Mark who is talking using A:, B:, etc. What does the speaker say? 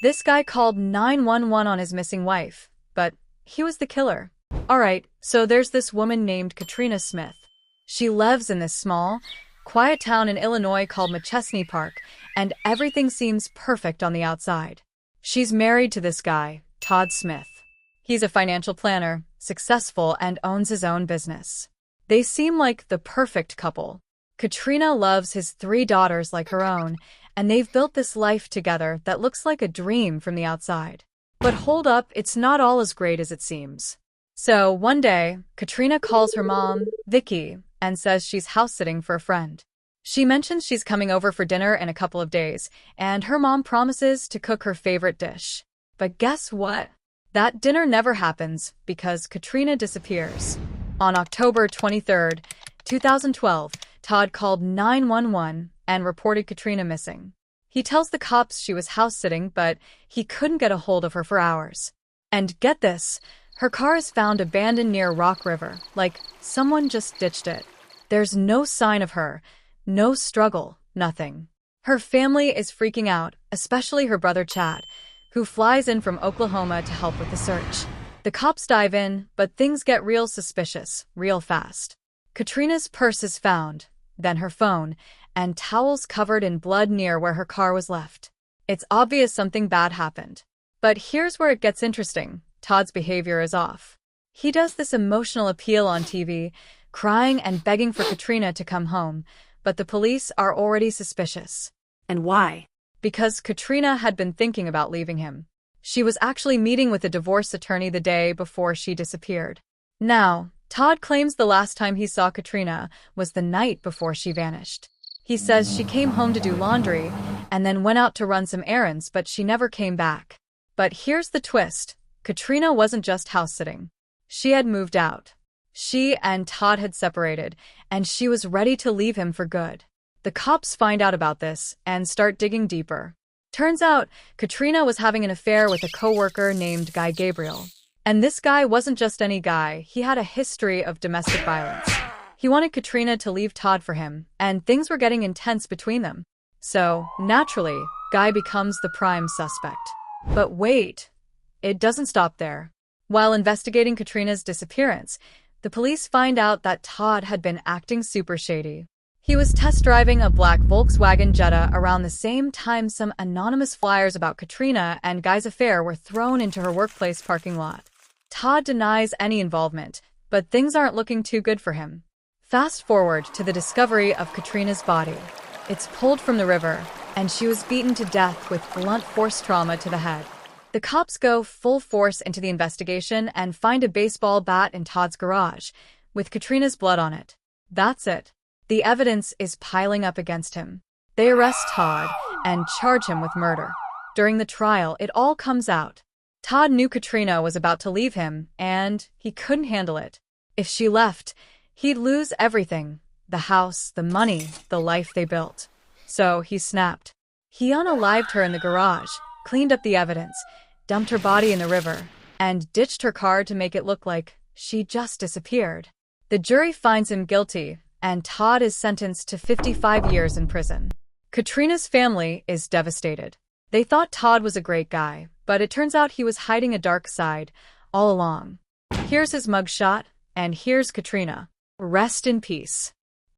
A: This guy called 911 on his missing wife, but he was the killer. Alright, so there's this woman named Katrina Smith. She lives in this small, quiet town in Illinois called McChesney Park, and everything seems perfect on the outside. She's married to this guy, Todd Smith. He's a financial planner, successful, and owns his own business. They seem like the perfect couple. Katrina loves his 3 daughters like her own, and they've built this life together that looks like a dream from the outside. But hold up, it's not all as great as it seems. So one day, Katrina calls her mom, Vicky, and says she's house-sitting for a friend. She mentions she's coming over for dinner in a couple of days, and her mom promises to cook her favorite dish. But guess what? That dinner never happens because Katrina disappears. On October 23, 2012, Todd called 911 and reported Katrina missing. He tells the cops she was house-sitting, but he couldn't get a hold of her for hours. And get this, her car is found abandoned near Rock River, like someone just ditched it. There's no sign of her, no struggle, nothing. Her family is freaking out, especially her brother Chad, who flies in from Oklahoma to help with the search. The cops dive in, but things get real suspicious, real fast. Katrina's purse is found, then her phone, and towels covered in blood near where her car was left. It's obvious something bad happened. But here's where it gets interesting. Todd's behavior is off. He does this emotional appeal on TV, crying and begging for Katrina to come home, but the police are already suspicious.
B: And why?
A: Because Katrina had been thinking about leaving him. She was actually meeting with a divorce attorney the day before she disappeared. Now, Todd claims the last time he saw Katrina was the night before she vanished. He says she came home to do laundry and then went out to run some errands, but she never came back. But here's the twist. Katrina wasn't just house-sitting. She had moved out. She and Todd had separated, and she was ready to leave him for good. The cops find out about this and start digging deeper. Turns out, Katrina was having an affair with a coworker named Guy Gabriel. And this guy wasn't just any guy, he had a history of domestic violence. He wanted Katrina to leave Todd for him, and things were getting intense between them. So, naturally, Guy becomes the prime suspect. But wait, it doesn't stop there. While investigating Katrina's disappearance, the police find out that Todd had been acting super shady. He was test driving a black Volkswagen Jetta around the same time some anonymous flyers about Katrina and Guy's affair were thrown into her workplace parking lot. Todd denies any involvement, but things aren't looking too good for him. Fast forward to the discovery of Katrina's body. It's pulled from the river, and she was beaten to death with blunt force trauma to the head. The cops go full force into the investigation and find a baseball bat in Todd's garage, with Katrina's blood on it. That's it. The evidence is piling up against him. They arrest Todd and charge him with murder. During the trial, it all comes out. Todd knew Katrina was about to leave him, and he couldn't handle it. If she left, he'd lose everything. The house, the money, the life they built. So he snapped. He unalived her in the garage, cleaned up the evidence, dumped her body in the river, and ditched her car to make it look like she just disappeared. The jury finds him guilty, and Todd is sentenced to 55 years in prison. Katrina's family is devastated. They thought Todd was a great guy, but it turns out he was hiding a dark side all along. Here's his mugshot, and here's Katrina. Rest in peace.